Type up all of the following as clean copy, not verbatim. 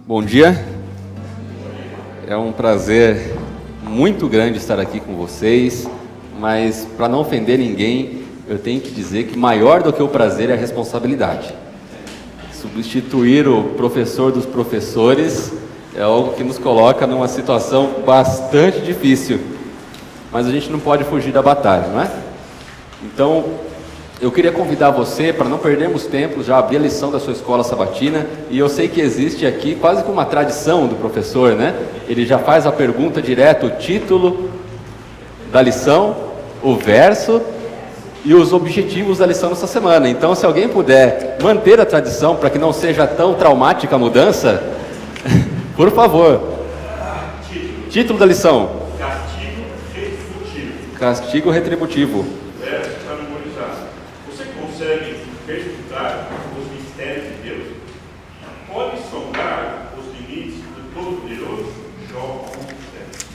Bom dia, é um prazer muito grande estar aqui com vocês, mas para não ofender ninguém, eu tenho que dizer que maior do que o prazer é a responsabilidade. Substituir o professor dos professores é algo que nos coloca numa situação bastante difícil, mas a gente não pode fugir da batalha, não é? Então, eu queria convidar você, para não perdermos tempo, já abrir a lição da sua escola sabatina, e eu sei que existe aqui quase que uma tradição do professor, né? Ele já faz a pergunta direto, o título da lição, o verso e os objetivos da lição dessa semana. Então, se alguém puder manter a tradição para que não seja tão traumática a mudança, por favor. Título da lição: Castigo retributivo. Castigo retributivo. Verso para memorizar. Você consegue perscrutar os mistérios de Deus? Pode sondar os limites do Todo-Poderoso? Jó 1:7.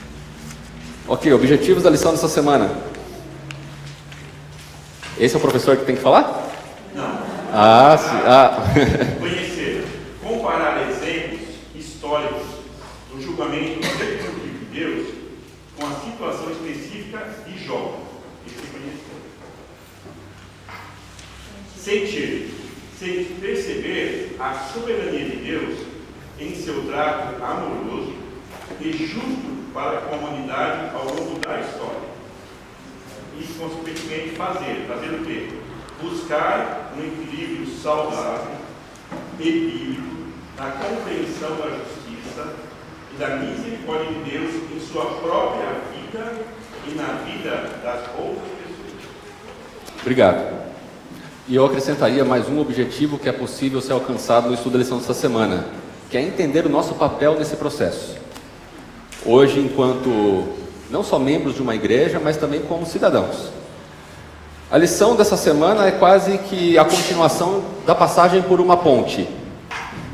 Ok, objetivos da lição dessa semana. Esse é o professor que tem que falar? Não. Conhecer, comparar exemplos históricos do julgamento retributivo de Deus com a situação específica de Jó. E se conhecer. Sentir, perceber a soberania de Deus em seu trato amoroso e justo para com a humanidade ao longo da história. E, consequentemente, fazer o quê? Buscar um equilíbrio saudável e bíblico na compreensão da justiça e da misericórdia de Deus em sua própria vida e na vida das outras pessoas. Obrigado. E eu acrescentaria mais um objetivo que é possível ser alcançado no estudo da lição dessa semana, que é entender o nosso papel nesse processo. Hoje, enquanto não só membros de uma igreja, mas também como cidadãos. A lição dessa semana é quase que a continuação da passagem por uma ponte,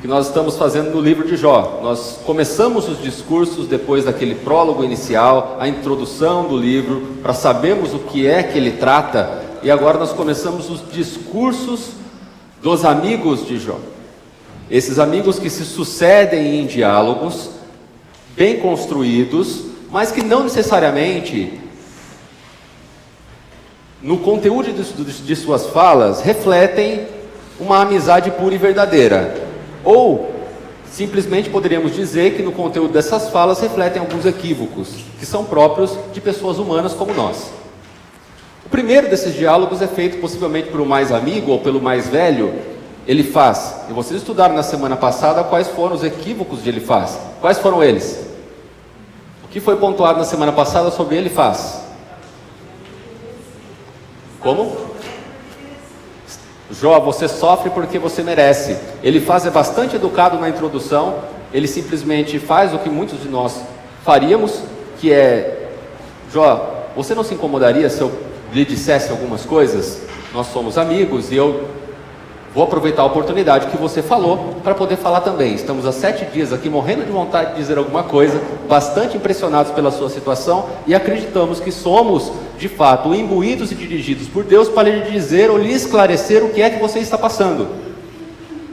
que nós estamos fazendo no livro de Jó. Nós começamos os discursos depois daquele prólogo inicial, a introdução do livro, para sabermos o que é que ele trata, e agora nós começamos os discursos dos amigos de Jó. Esses amigos que se sucedem em diálogos bem construídos, mas que não necessariamente no conteúdo de suas falas refletem uma amizade pura e verdadeira, ou simplesmente poderíamos dizer que no conteúdo dessas falas refletem alguns equívocos que são próprios de pessoas humanas como nós. O primeiro desses diálogos é feito possivelmente por um mais amigo ou pelo mais velho, Elifaz. E vocês estudaram na semana passada quais foram os equívocos de Elifaz. Quais foram eles? O que foi pontuado na semana passada sobre Elifaz? Como? Jó, você sofre porque você merece. Elifaz é bastante educado na introdução. Ele simplesmente faz o que muitos de nós faríamos, que é: Jó, você não se incomodaria se eu lhe dissesse algumas coisas? Nós somos amigos e eu vou aproveitar a oportunidade que você falou para poder falar também. Estamos há 7 dias aqui morrendo de vontade de dizer alguma coisa, bastante impressionados pela sua situação e acreditamos que somos, de fato, imbuídos e dirigidos por Deus para lhe dizer ou lhe esclarecer o que é que você está passando.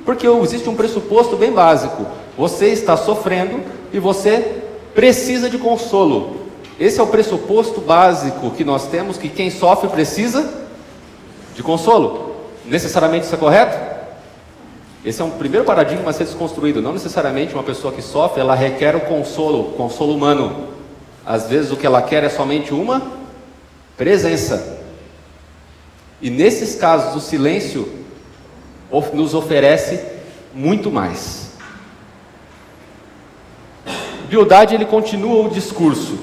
Porque existe um pressuposto bem básico: você está sofrendo e você precisa de consolo. Esse é o pressuposto básico que nós temos, que quem sofre precisa de consolo. Necessariamente isso é correto? Esse é um primeiro paradigma a ser desconstruído. Não necessariamente uma pessoa que sofre, ela requer o consolo humano. Às vezes o que ela quer é somente uma presença. E nesses casos o silêncio nos oferece muito mais. Bildade, ele continua o discurso.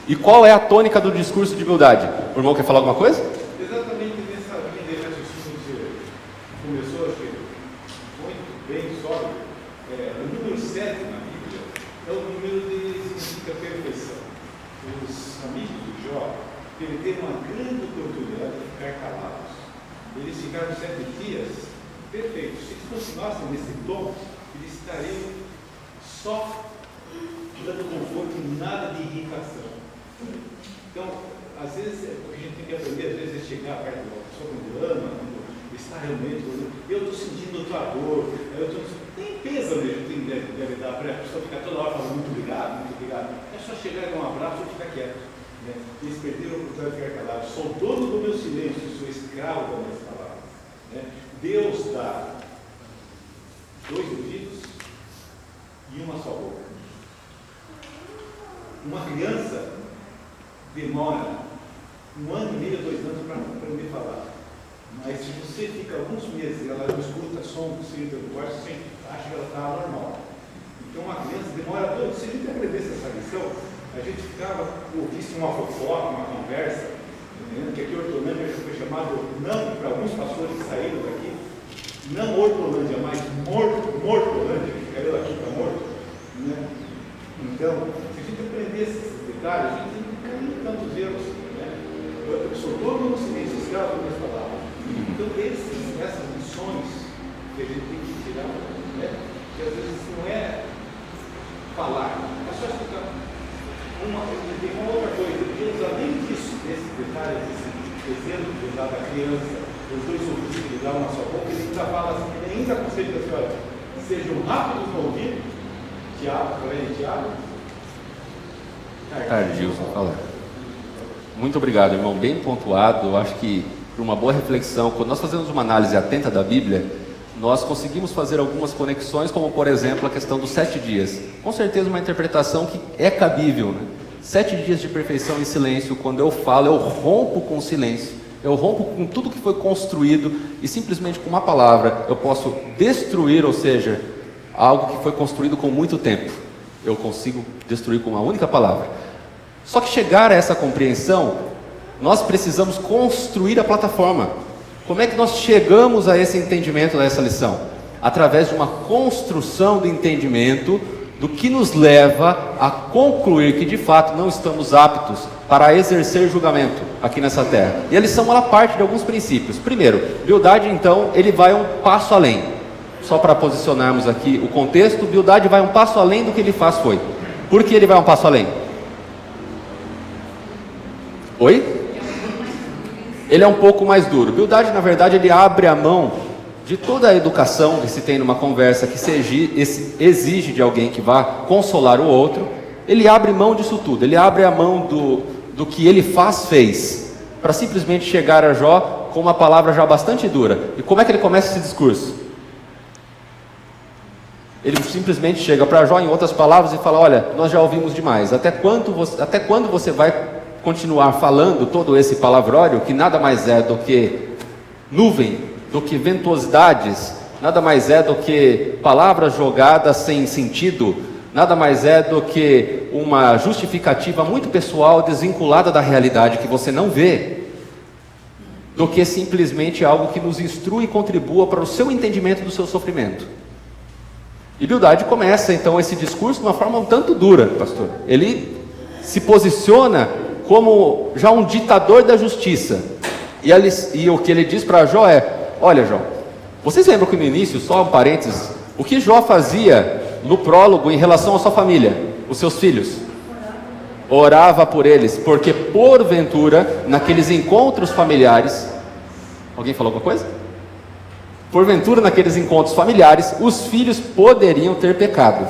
E qual é a tônica do discurso de Bildade? O irmão quer falar alguma coisa? Exatamente nessa linha de raciocínio que você começou, acho que muito bem sólido. O número 7 na Bíblia é o número que significa perfeição. Os amigos de Jó perderam uma grande oportunidade de ficar calados. Eles ficaram 7 dias perfeitos. Se eles continuassem nesse tom, eles estariam só dando conforto e nada de irritação. Então, às vezes, o que a gente tem que aprender, às vezes, é chegar perto da pessoa quando ama, quando está realmente, eu estou sentindo a tua dor, Nem pesa mesmo, deve dar para a pessoa ficar toda hora falando muito obrigado, muito obrigado. É só chegar e dar um abraço e ficar quieto. Né? Eles perderam a oportunidade de ficar calados. Sou dono do meu silêncio, sou escravo das minhas palavras. Né? Deus dá 2 ouvidos e uma só boca. Uma criança demora 1 ano e meio, 2 anos para aprender a falar. Mas se você fica alguns meses e ela não escuta som do seu interlocutor, você acha que ela está normal. Então uma criança demora 2 anos. Se a gente aprendesse essa lição, a gente ficava, ouvisse uma fofoca, uma conversa, entendendo que aqui Hortolândia já foi chamado, não para alguns pastores que saíram daqui, não Hortolândia, mas Mortolândia, que caiu daqui para morto. Né? Então, se a gente aprendesse esses detalhes, a gente não cairia tantos erros. Né? Eu sou dono do silêncio, escravo das minhas palavras. Então, essas lições que a gente tem que tirar, né? Que às vezes não é falar, é só escutar. Tem uma outra coisa, Deus, além disso, desses detalhes, esse exemplo de usar da criança, os 2 ouvidos que ele dá uma só boca, ele ainda fala assim, ele ainda aconselha assim, olha, sejam rápidos no ouvido, Tiago, tardios a falar. Muito obrigado, irmão, bem pontuado. Eu acho que por uma boa reflexão, quando nós fazemos uma análise atenta da Bíblia, nós conseguimos fazer algumas conexões, como por exemplo a questão dos 7 dias. Com certeza uma interpretação que é cabível, né? 7 dias de perfeição em silêncio. Quando eu falo, eu rompo com o silêncio, eu rompo com tudo que foi construído, e simplesmente com uma palavra eu posso destruir, ou seja, algo que foi construído com muito tempo, eu consigo destruir com uma única palavra. Só que chegar a essa compreensão, nós precisamos construir a plataforma. Como é que nós chegamos a esse entendimento dessa lição? Através de uma construção do entendimento do que nos leva a concluir que de fato não estamos aptos para exercer julgamento aqui nessa terra. E a lição ela parte de alguns princípios. Primeiro, Bildade então ele vai um passo além. Só para posicionarmos aqui o contexto, Bildade vai um passo além do que ele faz foi. Por que ele vai um passo além? Oi? Ele é um pouco mais duro. Bildade, na verdade, ele abre a mão de toda a educação que se tem numa conversa, que se exige de alguém que vá consolar o outro. Ele abre mão disso tudo. Ele abre a mão do que ele fez, para simplesmente chegar a Jó com uma palavra já bastante dura. E como é que ele começa esse discurso? Ele simplesmente chega para Jó, em outras palavras, e fala: olha, nós já ouvimos demais. Até quando você vai continuar falando todo esse palavrório, que nada mais é do que nuvem, do que ventosidades, nada mais é do que palavras jogadas sem sentido, nada mais é do que uma justificativa muito pessoal, desvinculada da realidade que você não vê, do que simplesmente algo que nos instrui e contribua para o seu entendimento do seu sofrimento. E Bildade começa então esse discurso de uma forma um tanto dura, pastor. Ele se posiciona como já um ditador da justiça. E o que ele diz para Jó é: olha, Jó, vocês lembram que no início, só um parênteses, o que Jó fazia no prólogo em relação à sua família, os seus filhos? Orava por eles, porque porventura, naqueles encontros familiares, alguém falou alguma coisa? Porventura, naqueles encontros familiares, os filhos poderiam ter pecado.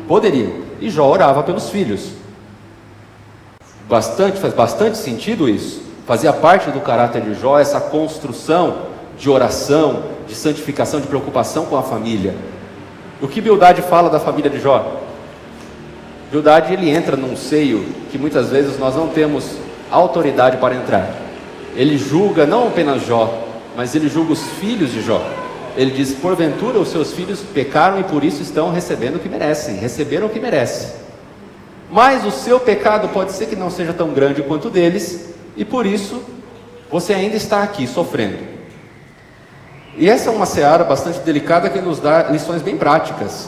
Poderiam. E Jó orava pelos filhos. Faz bastante sentido isso. Fazia parte do caráter de Jó essa construção de oração, de santificação, de preocupação com a família. O que Bildade fala da família de Jó? Bildade, ele entra num seio que muitas vezes nós não temos autoridade para entrar. Ele julga não apenas Jó, mas ele julga os filhos de Jó. Ele diz: porventura os seus filhos pecaram e por isso estão recebendo o que merecem, receberam o que merecem. Mas o seu pecado pode ser que não seja tão grande quanto o deles, e por isso você ainda está aqui sofrendo. E essa é uma seara bastante delicada que nos dá lições bem práticas,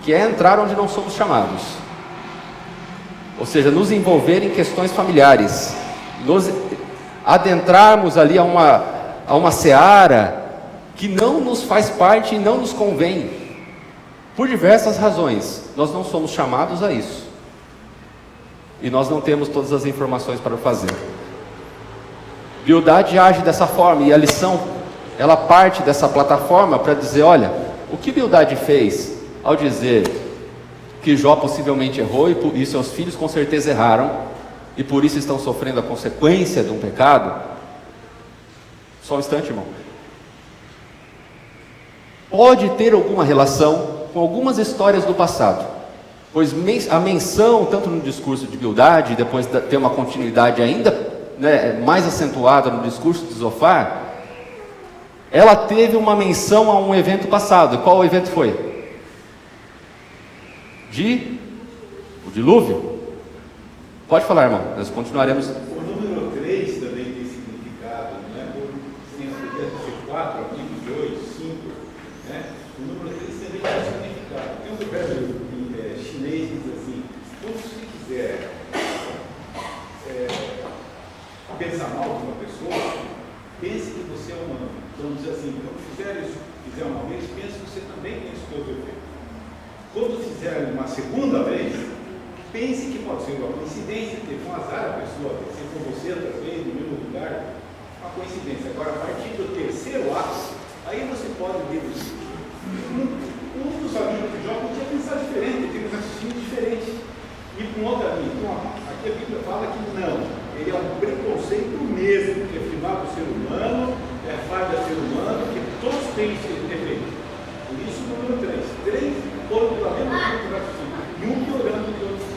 que é entrar onde não somos chamados, ou seja, nos envolver em questões familiares, nos adentrarmos ali a uma seara que não nos faz parte e não nos convém, por diversas razões. Nós não somos chamados a isso, e nós não temos todas as informações para fazer. Bildade age dessa forma, e a lição, ela parte dessa plataforma para dizer: olha, o que Bildade fez ao dizer que Jó possivelmente errou e seus filhos com certeza erraram, e por isso estão sofrendo a consequência de um pecado? Só um instante, irmão. Pode ter alguma relação com algumas histórias do passado, pois a menção, tanto no discurso de Bildade, depois ter uma continuidade ainda, né, mais acentuada no discurso de Zofar, ela teve uma menção a um evento passado. E qual evento foi? O dilúvio. Pode falar, irmão, nós continuaremos. O número 3 também tem significado, né? Deve ser 4 aqui, 2, 5, né? O número 3 também tem significado. Tem um verbo chinês que diz assim: quando você quiser pensar mal de uma pessoa, pense que você é humano. Então diz assim: quando fizer uma vez, pense que você também tem esse teu defeito. Quando fizer uma segunda vez, pense que pode ser uma coincidência, teve um azar a pessoa, tem que ser com você outra vez, no mesmo lugar, uma coincidência. Agora, a partir do terceiro ato, aí você pode deduzir. Um dos amigos de Jó podia pensar diferente, tem um raciocínio diferente. E com outro amigo, aqui a Bíblia fala que não, ele é um preconceito mesmo, que é final do ser humano, é falha do ser humano, que todos têm esse defeito. Por isso, o número 3. 3 foram pela mesma raciocínio, e um piorando do que o outro.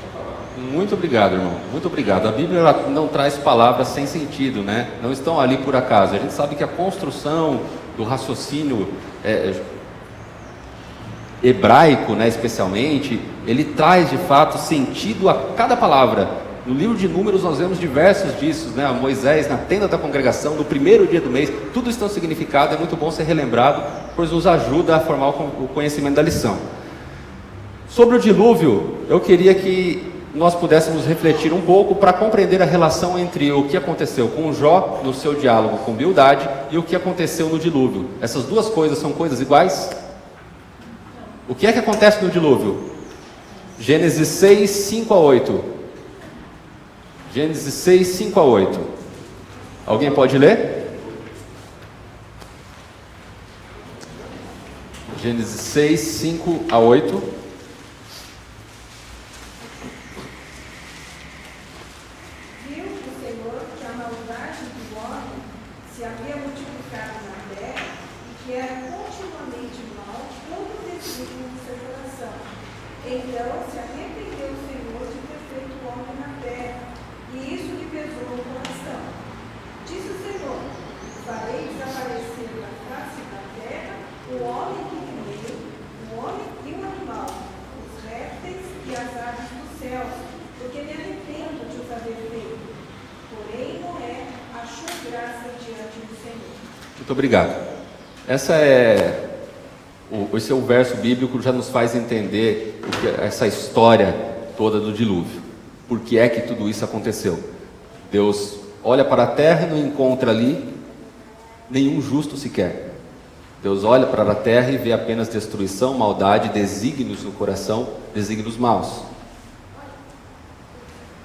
Muito obrigado, irmão. Muito obrigado. A Bíblia ela não traz palavras sem sentido, né? Não estão ali por acaso. A gente sabe que a construção do raciocínio hebraico, né, especialmente, ele traz de fato sentido a cada palavra. No livro de Números nós vemos diversos disso, né? Moisés na tenda da congregação, no primeiro dia do mês, tudo isso tem um significado. É muito bom ser relembrado, pois nos ajuda a formar o conhecimento da lição. Sobre o dilúvio, eu queria que nós pudéssemos refletir um pouco para compreender a relação entre o que aconteceu com Jó no seu diálogo com Bildade e o que aconteceu no dilúvio. Essas duas coisas são coisas iguais? O que é que acontece no dilúvio? Gênesis 6, 5 a 8. Gênesis 6, 5 a 8. Alguém pode ler? Gênesis 6, 5 a 8. Muito obrigado. Esse é o verso bíblico que já nos faz entender essa história toda do dilúvio. Por que é que tudo isso aconteceu? Deus olha para a terra e não encontra ali nenhum justo sequer. Deus olha para a terra e vê apenas destruição, maldade, desígnios no coração, desígnios maus.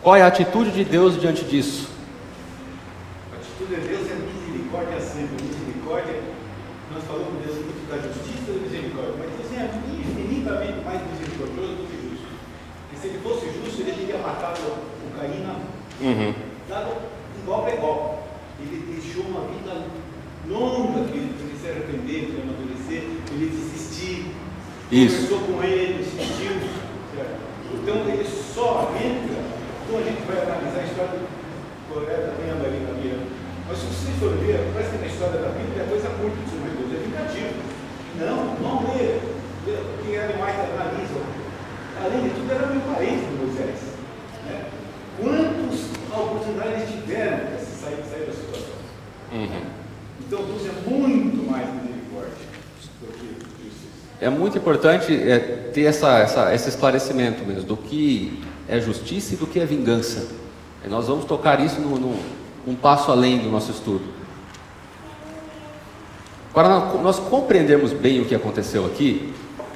Qual é a atitude de Deus diante disso? A atitude de Deus é misericórdia sempre. Misericórdia, nós falamos Deus muito da justiça e da misericórdia, mas Deus é infinitamente mais misericordioso do que justo. Porque se ele fosse justo, ele teria matado o Caim dado igual para igual. Ele deixou uma vida longa que ele se arrepender, que amadurecer, ele desistir. Conversou com ele, insistiu. Certo? Então ele só entra. Então a gente vai analisar a história do Coré também anda ali na minha. Mas se você for ver, parece que na história da Bíblia é coisa curta sobre Deus, é vingativo. Não lê. Quem é mais analisa. Além de tudo, era meu parente de Moisés. Né? Quantas oportunidades eles tiveram para sair da situação? Então Deus é muito mais misericórdia do que justiça. É muito importante ter esse esclarecimento mesmo do que é justiça e do que é vingança. E nós vamos tocar isso um passo além do nosso estudo. Para nós compreendermos bem o que aconteceu aqui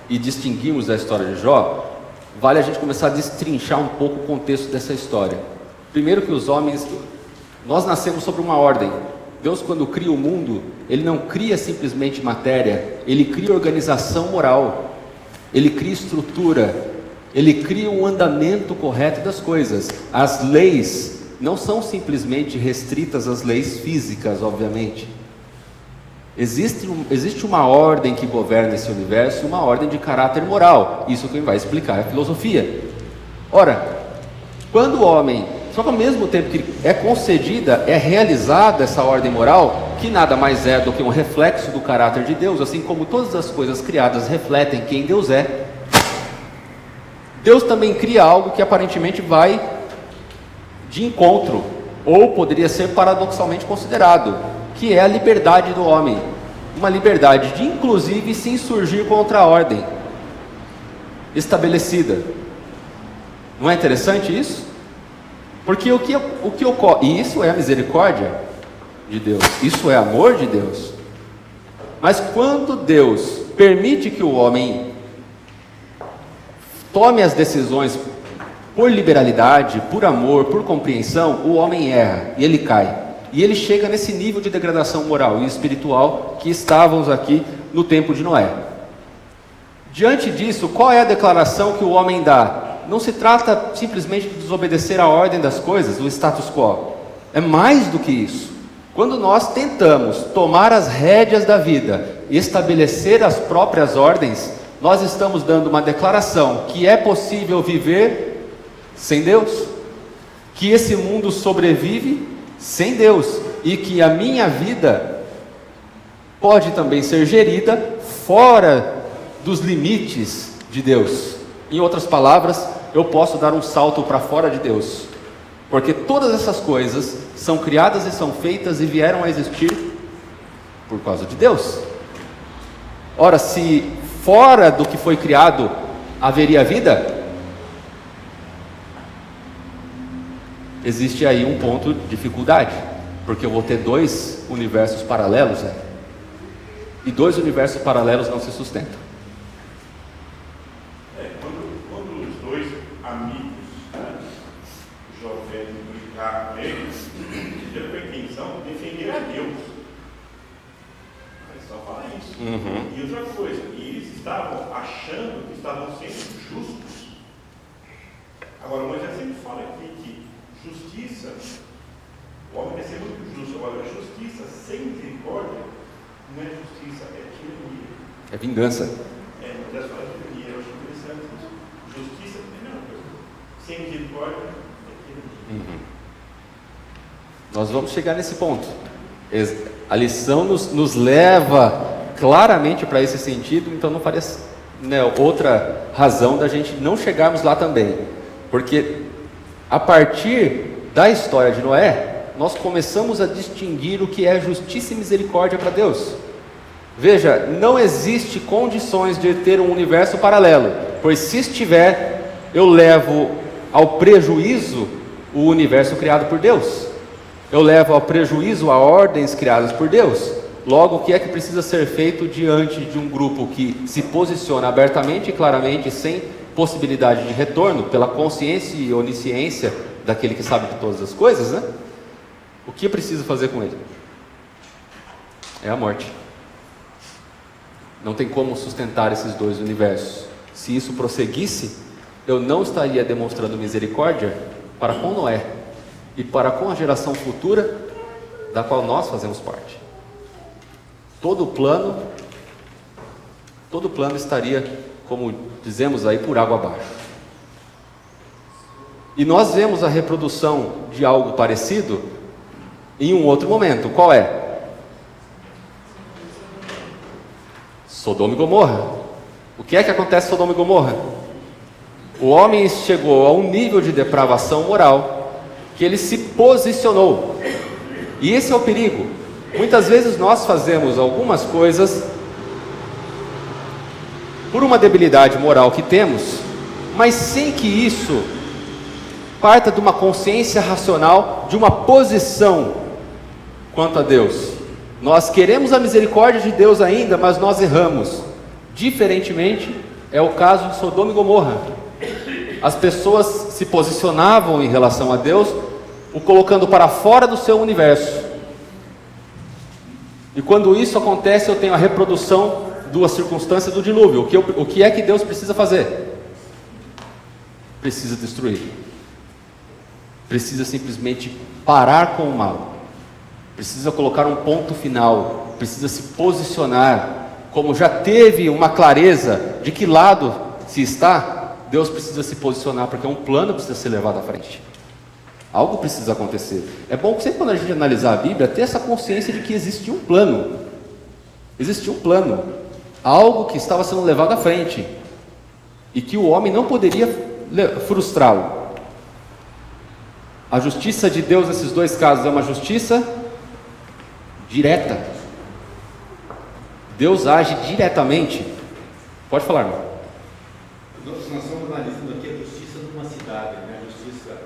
e distinguirmos a história de Jó, vale a gente começar a destrinchar um pouco o contexto dessa história. Primeiro que os homens, nós nascemos sobre uma ordem. Deus, quando cria o mundo, Ele não cria simplesmente matéria, Ele cria organização moral. Ele cria estrutura, ele cria um andamento correto das coisas. As leis não são simplesmente restritas às leis físicas, obviamente. Existe uma ordem que governa esse universo, uma ordem de caráter moral. Isso quem vai explicar é a filosofia. Ora, quando o homem, só que ao mesmo tempo que é concedida, é realizada essa ordem moral, que nada mais é do que um reflexo do caráter de Deus, assim como todas as coisas criadas refletem quem Deus é, Deus também cria algo que aparentemente vai de encontro, ou poderia ser paradoxalmente considerado, que é a liberdade do homem, uma liberdade de inclusive se insurgir contra a ordem estabelecida. Não é interessante isso? Porque o que ocorre, e isso é a misericórdia de Deus, isso é amor de Deus. Mas quando Deus permite que o homem tome as decisões por liberalidade, por amor, por compreensão, o homem erra e ele cai. E ele chega nesse nível de degradação moral e espiritual que estávamos aqui no tempo de Noé. Diante disso, qual é a declaração que o homem dá? Não se trata simplesmente de desobedecer a ordem das coisas, o status quo. É mais do que isso. Quando nós tentamos tomar as rédeas da vida e estabelecer as próprias ordens, nós estamos dando uma declaração que é possível viver sem Deus, que esse mundo sobrevive sem Deus, e que a minha vida pode também ser gerida fora dos limites de Deus. Em outras palavras, eu posso dar um salto para fora de Deus, porque todas essas coisas são criadas e são feitas e vieram a existir por causa de Deus. Ora, se fora do que foi criado haveria vida, existe aí um ponto de dificuldade, porque eu vou ter dois universos paralelos, e dois universos paralelos não se sustentam. Quando os dois amigos, Jové implicaram com eles, tiveram a intenção de defender a Deus. É só falar isso. E outra coisa, eles estavam achando que estavam sendo justos. Agora, Moisés sempre fala aqui que justiça, o homem quer ser muito justo, agora justiça sem misericórdia não é justiça, é tirania. É vingança. Moisés fala de tirania, eu acho interessante isso. Justiça é a mesma coisa. Sem misericórdia é tirania. Nós vamos chegar nesse ponto. A lição nos leva claramente para esse sentido, então não faria outra razão da gente não chegarmos lá também, porque a partir da história de Noé, nós começamos a distinguir o que é justiça e misericórdia para Deus. Veja, não existe condições de ter um universo paralelo, pois se estiver, eu levo ao prejuízo o universo criado por Deus, eu levo ao prejuízo a ordens criadas por Deus. Logo, o que é que precisa ser feito diante de um grupo que se posiciona abertamente e claramente, sem possibilidade de retorno, pela consciência e onisciência daquele que sabe de todas as coisas, né? O que eu preciso fazer com ele? É a morte. Não tem como sustentar esses dois universos. Se isso prosseguisse, eu não estaria demonstrando misericórdia para com Noé e para com a geração futura da qual nós fazemos parte. Todo o plano estaria, como dizemos aí, por água abaixo. E nós vemos a reprodução de algo parecido em um outro momento. Qual é? Sodoma e Gomorra. O que é que acontece em Sodoma e Gomorra? O homem chegou a um nível de depravação moral que ele se posicionou. E esse é o perigo. Muitas vezes nós fazemos algumas coisas por uma debilidade moral que temos, mas sem que isso parta de uma consciência racional, de uma posição quanto a Deus. Nós queremos a misericórdia de Deus ainda, mas nós erramos. Diferentemente, é o caso de Sodoma e Gomorra. As pessoas se posicionavam em relação a Deus, o colocando para fora do seu universo. E quando isso acontece, eu tenho a reprodução duas circunstâncias do dilúvio. O que é que Deus precisa fazer? Precisa destruir. Precisa simplesmente parar com o mal. Precisa colocar um ponto final. Precisa se posicionar. Como já teve uma clareza de que lado se está, Deus precisa se posicionar, porque um plano precisa ser levado à frente. Algo precisa acontecer. É bom que sempre quando a gente analisar a Bíblia, ter essa consciência de que existia um plano. Existia um plano. Algo que estava sendo levado à frente. E que o homem não poderia frustrá-lo. A justiça de Deus nesses dois casos é uma justiça direta. Deus age diretamente. Pode falar, irmão. Nós estamos analisando aqui a justiça de uma cidade, né? A justiça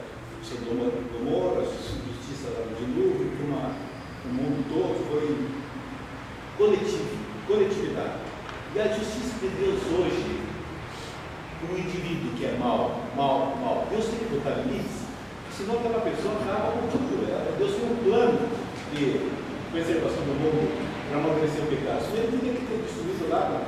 de Sodoma e Gomorra, a justiça do dilúvio, que o mundo todo foi coletividade. E a justiça de Deus hoje, um indivíduo que é mau. Deus tem que botar limites, senão aquela pessoa acaba com tudo. Deus tem um plano de preservação do mundo para amadurecer o pecado. Se ele tinha que ter destruído lá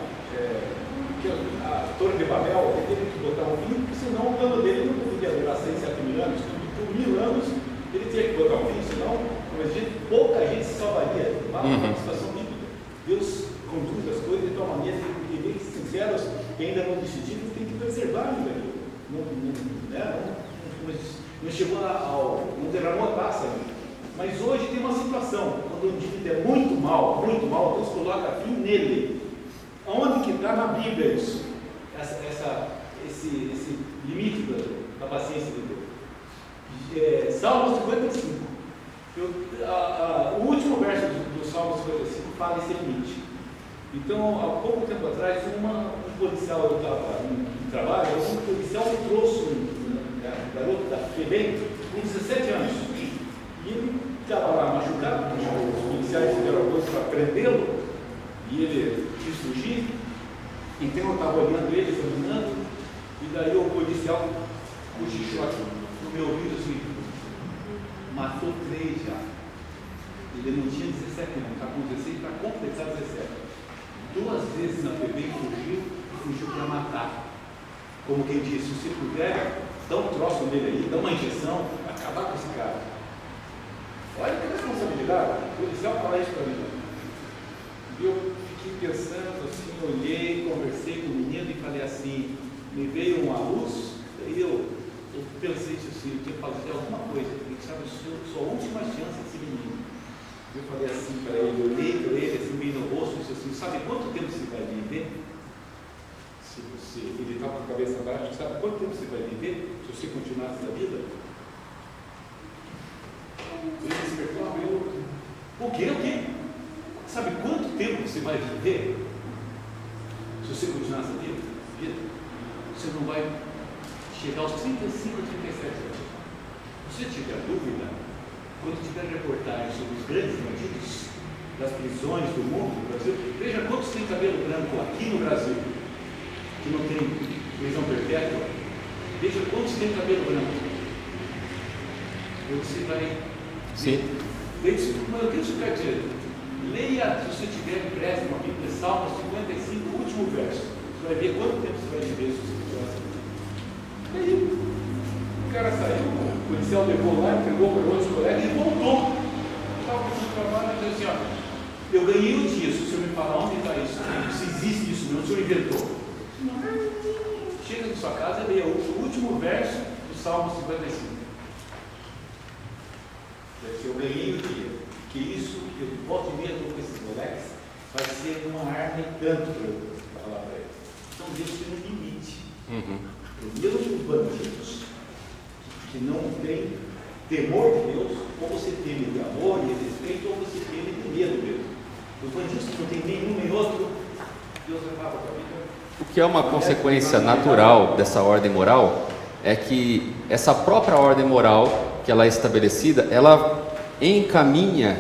a Torre de Babel, ele teve que botar um fim, porque senão o plano dele não podia durar 6, 7 mil anos, por 1000 anos ele tinha que botar um fim, senão pouca gente se salvaria. Lá uma situação bíblica. Deus conduz as coisas de tal maneira que bem sinceros que ainda não decidiram, tem que preservar ainda. Não chegou não derramou a taça ainda. Mas hoje tem uma situação, quando o indivíduo é muito mal, Deus coloca fim nele. Aonde que está na Bíblia isso? Esse limite da paciência de Deus. Salmo 55. O último verso do Salmo 55 fala esse limite. Então, há pouco tempo atrás, um policial, eu estava em trabalho, um policial me trouxe um garoto da FEBEM com 17 anos. E ele estava lá machucado, os policiais fizeram coisa para prendê-lo, e ele quis fugir. Então eu estava olhando ele, examinando, e daí o policial cochichou aqui no meu ouvido assim: matou 3 já. Ele não tinha 17 anos, está com 16 para completar 17. 2 vezes na FEBEM fugiu para matar. Como quem disse: se puder, dá um troço nele aí, dá uma injeção, acabar com esse cara. Olha que responsabilidade, o policial falar isso para mim. E eu fiquei pensando assim, olhei, conversei com o menino e falei assim, me veio uma luz, daí eu pensei assim, eu tinha que fazer alguma coisa, porque sabe, sua última chance desse menino. Eu falei assim para ele, olhei para ele assim, bem no rosto, e disse assim: sabe quanto tempo você vai viver? Se ele estava com a cabeça baixa, sabe quanto tempo você vai viver se você continuar essa vida? Ele despertou, abriu. O quê? Sabe quanto tempo você vai viver se você continuar essa vida? Você não vai chegar aos 35, 37 anos. Se você tiver dúvida, quando tiver reportagem sobre os grandes bandidos das prisões do mundo, do Brasil, veja quantos têm cabelo branco aqui no Brasil, que não tem prisão perpétua. Veja quantos têm cabelo branco. Você vai... Sim. Mas o que isso quer dizer? Leia, se você tiver empréstimo uma Bíblia, Salmo 55, o último verso. Você vai ver quanto tempo você vai viver se você continuar assim. Aí, o cara saiu, o policial levou lá, entregou para outros colegas e voltou. Estava fazendo trabalho e disse assim: ó, eu ganhei o dia, se o senhor me falar onde está isso, se existe isso mesmo, o senhor inventou. Chega na sua casa e leia o último verso do Salmo 55. Eu ganhei o dia, que isso, que eu volto e meia com esses moleques, vai ser uma arma e tanto para eu falar para eles. Então Deus tem um limite. Primeiro os bandidos que não tem temor de Deus, ou você teme de amor e respeito, ou você teme de medo mesmo. Os bandidos que não tem nenhum nem outro, Deus acaba com a vida. O que é uma consequência natural dessa ordem moral é que essa própria ordem moral que ela é estabelecida, ela encaminha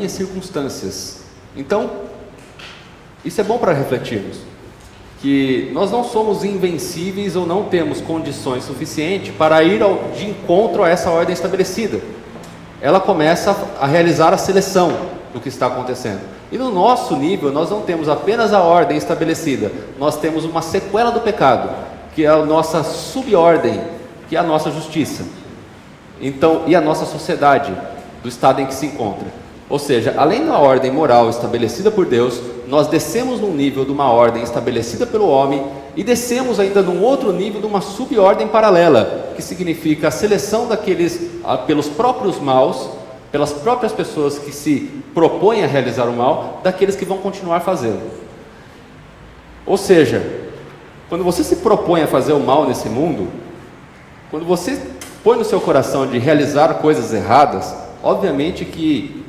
circunstâncias. Então, isso é bom para refletirmos, que nós não somos invencíveis ou não temos condições suficientes para ir de encontro a essa ordem estabelecida. Ela começa a realizar a seleção do que está acontecendo. E no nosso nível, nós não temos apenas a ordem estabelecida, nós temos uma sequela do pecado, que é a nossa subordem, que é a nossa justiça. Então, e a nossa sociedade, do estado em que se encontra. Ou seja, além da ordem moral estabelecida por Deus, nós descemos num nível de uma ordem estabelecida pelo homem e descemos ainda num outro nível de uma subordem paralela, que significa a seleção daqueles pelos próprios maus, pelas próprias pessoas que se propõem a realizar o mal, daqueles que vão continuar fazendo. Ou seja, quando você se propõe a fazer o mal nesse mundo, quando você põe no seu coração de realizar coisas erradas, obviamente que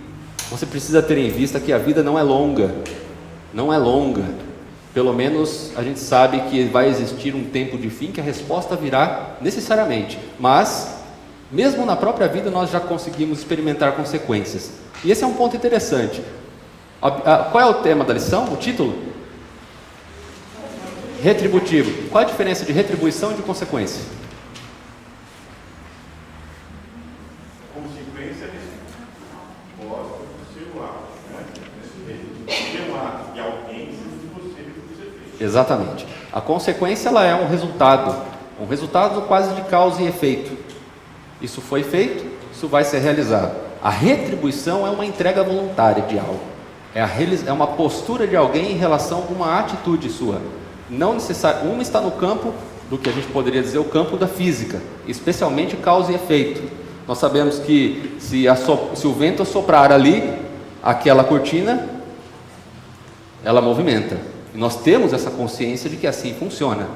você precisa ter em vista que a vida não é longa, não é longa. Pelo menos a gente sabe que vai existir um tempo de fim, que a resposta virá necessariamente, mas mesmo na própria vida nós já conseguimos experimentar consequências. E esse é um ponto interessante. Qual é o tema da lição? O título? Retributivo. Qual a diferença de retribuição e de consequência? Consequência é resposta do seu ato, né? Seu ato e alguém de você fez. Exatamente. A consequência ela é um resultado quase de causa e efeito. Isso foi feito, isso vai ser realizado. A retribuição é uma entrega voluntária de algo. É uma postura de alguém em relação a uma atitude sua. Não necessário. Uma está no campo do que a gente poderia dizer o campo da física, especialmente causa e efeito. Nós sabemos que se o vento soprar ali, aquela cortina, ela movimenta. E nós temos essa consciência de que assim funciona.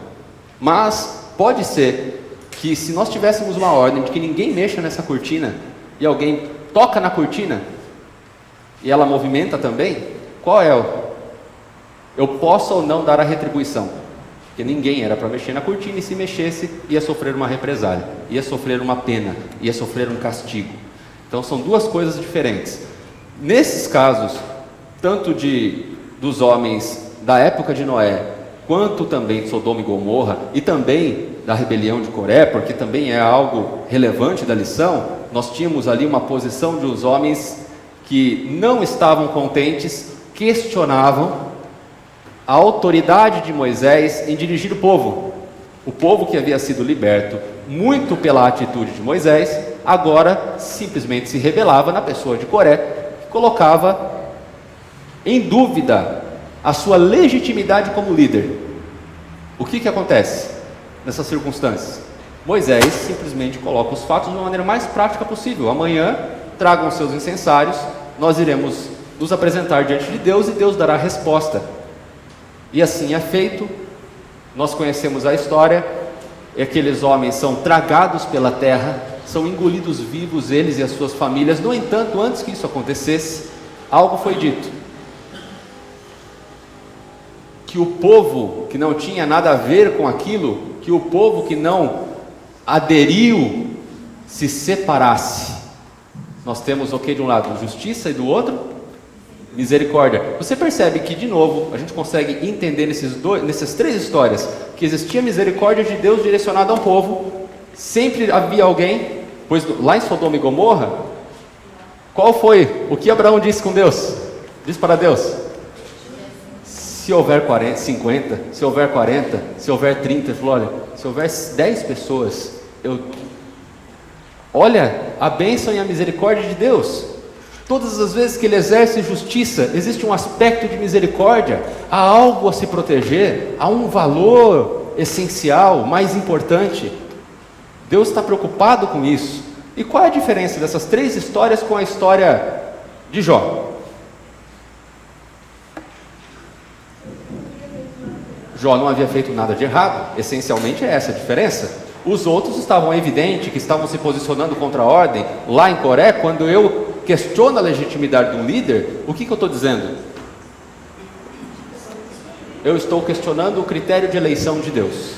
Mas pode ser que se nós tivéssemos uma ordem de que ninguém mexa nessa cortina e alguém toca na cortina e ela movimenta também, qual é eu posso ou não dar a retribuição? Porque ninguém era para mexer na cortina, e se mexesse ia sofrer uma represália, ia sofrer uma pena, ia sofrer um castigo. Então são duas coisas diferentes. Nesses casos, tanto dos homens da época de Noé, quanto também de Sodoma e Gomorra, e também da rebelião de Coré, porque também é algo relevante da lição, nós tínhamos ali uma posição de os homens que não estavam contentes, questionavam a autoridade de Moisés em dirigir o povo que havia sido liberto, muito pela atitude de Moisés, agora simplesmente se rebelava na pessoa de Coré, que colocava em dúvida a sua legitimidade como líder. O que acontece nessas circunstâncias? Moisés simplesmente coloca os fatos de uma maneira mais prática possível. Amanhã tragam os seus incensários, nós iremos nos apresentar diante de Deus e Deus dará a resposta. E assim é feito. Nós conhecemos a história, e aqueles homens são tragados pela terra, são engolidos vivos, eles e as suas famílias. No entanto, antes que isso acontecesse, algo foi dito, que o povo que não tinha nada a ver com aquilo, que o povo que não aderiu, se separasse. Nós temos o que de um lado? Justiça, e do outro? Misericórdia. Você percebe que, de novo, a gente consegue entender nessas três histórias, que existia misericórdia de Deus direcionada a um povo, sempre havia alguém, pois lá em Sodoma e Gomorra, qual foi o que Abraão disse com Deus? Disse para Deus: se houver 40, 50, se houver 40, se houver 30, ele falou: olha, se houver 10 pessoas, olha a bênção e a misericórdia de Deus. Todas as vezes que ele exerce justiça, existe um aspecto de misericórdia, há algo a se proteger, há um valor essencial, mais importante. Deus está preocupado com isso. E qual é a diferença dessas três histórias com a história de Jó? Jó não havia feito nada de errado, essencialmente é essa a diferença. Os outros estavam evidente que estavam se posicionando contra a ordem. Lá em Coré, quando eu questiono a legitimidade de um líder, o que eu estou dizendo? Eu estou questionando o critério de eleição de Deus.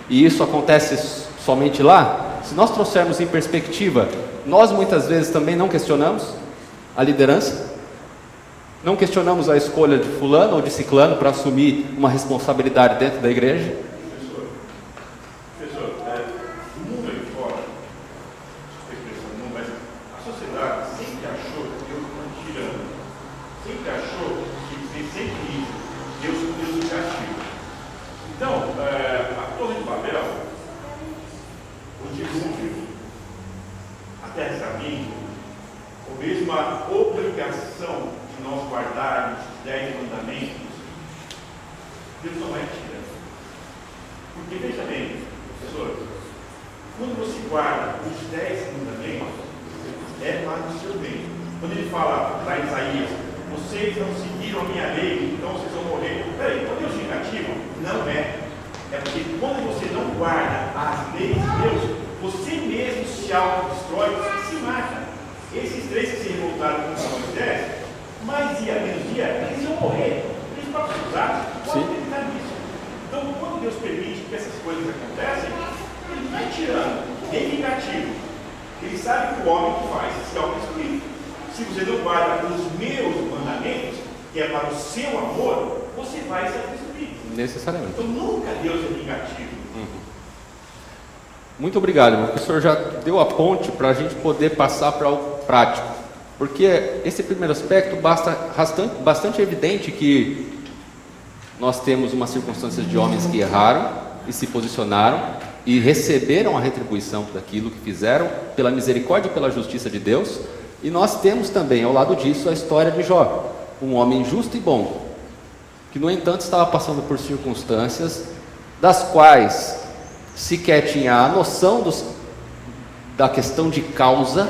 E isso acontece somente lá? Se nós trouxermos em perspectiva, nós muitas vezes também não questionamos a liderança, não questionamos a escolha de fulano ou de ciclano para assumir uma responsabilidade dentro da igreja. O mundo aí fora, a sociedade sempre achou que Deus foi um tirano, sempre achou casamento, ou mesmo a obrigação de nós guardarmos os 10 mandamentos, Deus não vai tirar. Porque veja bem, professor, quando você guarda os 10 mandamentos, é para o seu bem. Quando ele fala para Isaías, vocês não seguiram a minha lei, então vocês vão morrer. Peraí, quando Deus negativo, não é. É porque quando você não guarda as leis de Deus, você mesmo se autodestrói, você se mata. Esses 3 que se revoltaram contra Moisés, mais dia menos dia, eles vão morrer. Eles podem ser usados, podem acreditar nisso. Então, quando Deus permite que essas coisas acontecem, ele não vai tirando, nem negativo. Ele sabe que o homem que faz se autodestruir. Se você não guarda os meus mandamentos, que é para o seu amor, você vai se autodestruir. Necessariamente. Então nunca Deus é negativo. Muito obrigado, irmão. O senhor já deu a ponte para a gente poder passar para o prático. Porque esse primeiro aspecto bastante evidente que nós temos uma circunstância de homens que erraram e se posicionaram e receberam a retribuição daquilo que fizeram, pela misericórdia e pela justiça de Deus. E nós temos também, ao lado disso, a história de Jó, um homem justo e bom, que no entanto estava passando por circunstâncias das quais sequer tinha a noção da questão de causa.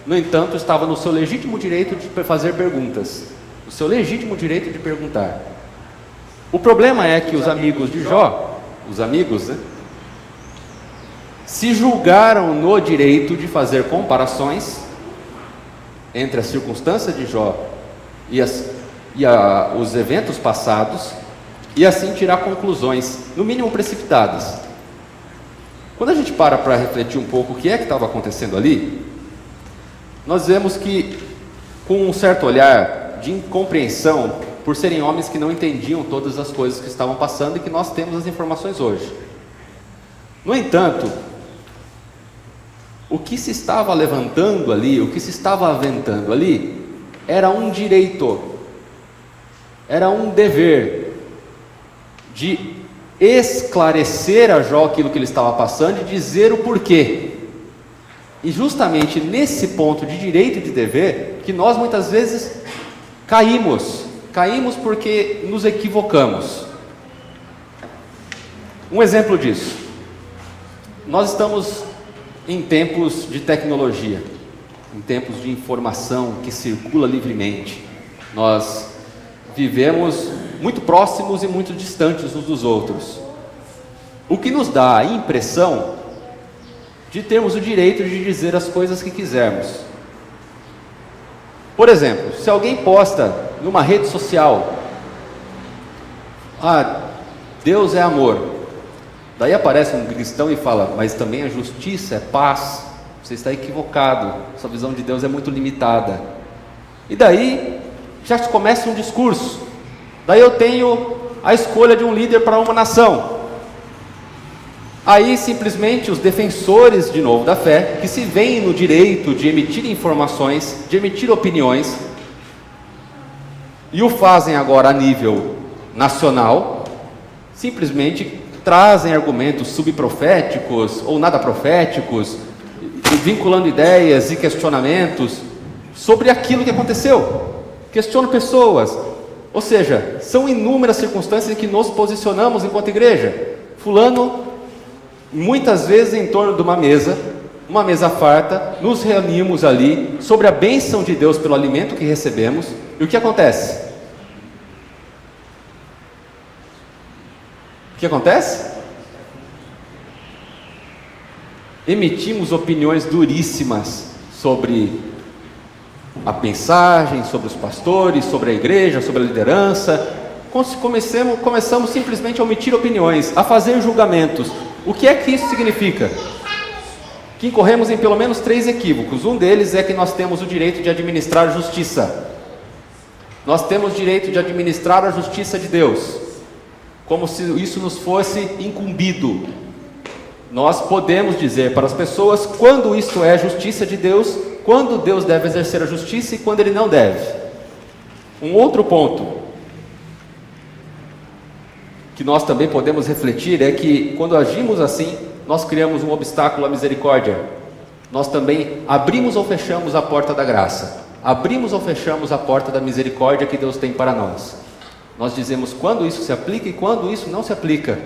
No entanto, estava no seu legítimo direito de fazer perguntas, no seu legítimo direito de perguntar. O problema é que os amigos de Jó, se julgaram no direito de fazer comparações entre a circunstância de Jó e os eventos passados, e assim tirar conclusões, no mínimo precipitadas. Quando a gente para refletir um pouco o que é que estava acontecendo ali, nós vemos que, com um certo olhar de incompreensão, por serem homens que não entendiam todas as coisas que estavam passando e que nós temos as informações hoje. No entanto, o que se estava levantando ali, o que se estava aventando ali, era um direito, era um dever de esclarecer a Jó aquilo que ele estava passando e dizer o porquê. E justamente nesse ponto de direito e de dever, que nós muitas vezes caímos porque nos equivocamos. Um exemplo disso: nós estamos em tempos de tecnologia, em tempos de informação que circula livremente. Nós vivemos muito próximos e muito distantes uns dos outros, o que nos dá a impressão de termos o direito de dizer as coisas que quisermos. Por exemplo, se alguém posta numa rede social: Deus é amor. Daí aparece um cristão e fala: mas também a justiça é paz. Você está equivocado, sua visão de Deus é muito limitada. E daí já começa um discurso. Daí eu tenho a escolha de um líder para uma nação. Aí simplesmente os defensores de novo da fé, que se veem no direito de emitir informações, de emitir opiniões, e o fazem agora a nível nacional, simplesmente trazem argumentos subproféticos ou nada proféticos, vinculando ideias e questionamentos sobre aquilo que aconteceu. Questionam pessoas, ou seja, são inúmeras circunstâncias em que nos posicionamos enquanto igreja. Fulano, muitas vezes em torno de uma mesa farta, nos reunimos ali sobre a bênção de Deus pelo alimento que recebemos, e o que acontece? O que acontece? Emitimos opiniões duríssimas sobre a mensagem, sobre os pastores, sobre a igreja, sobre a liderança. Começamos simplesmente a omitir opiniões, a fazer julgamentos. O que é que isso significa? Que incorremos em pelo menos 3 equívocos. Um deles é que nós temos o direito de administrar a justiça. Nós temos direito de administrar a justiça de Deus, como se isso nos fosse incumbido. Nós podemos dizer para as pessoas quando isto é justiça de Deus, quando Deus deve exercer a justiça e quando Ele não deve. Um outro ponto que nós também podemos refletir é que quando agimos assim, nós criamos um obstáculo à misericórdia. nós também abrimos ou fechamos a porta da graça, abrimos ou fechamos a porta da misericórdia que Deus tem para nós. Nós dizemos quando isso se aplica e quando isso não se aplica.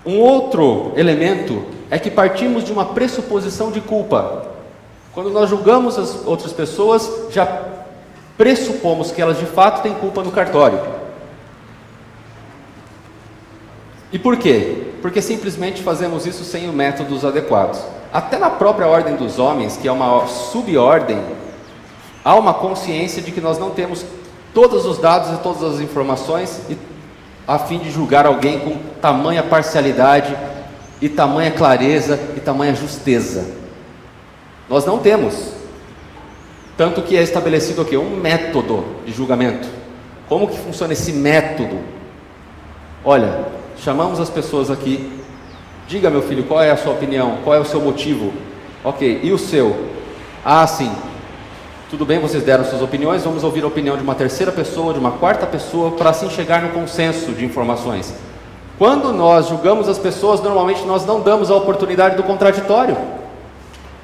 Um outro elemento é que partimos de uma pressuposição de culpa. Quando nós julgamos as outras pessoas, já pressupomos que elas de fato têm culpa no cartório. E por quê? Porque simplesmente fazemos isso sem os métodos adequados. Até na própria ordem dos homens, que é uma subordem, há uma consciência de que nós não temos todos os dados e todas as informações a fim de julgar alguém com tamanha parcialidade e tamanha clareza e tamanha justeza. Nós não temos. Tanto que é estabelecido aqui um método de julgamento. Como que funciona esse método? Olha, chamamos as pessoas aqui. Diga, meu filho, qual é a sua opinião? Qual é o seu motivo? Ok, e o seu? Ah, sim. Tudo bem, vocês deram suas opiniões, vamos ouvir a opinião de uma terceira pessoa, de uma quarta pessoa, para assim chegar no consenso de informações. Quando nós julgamos as pessoas, normalmente nós não damos a oportunidade do contraditório.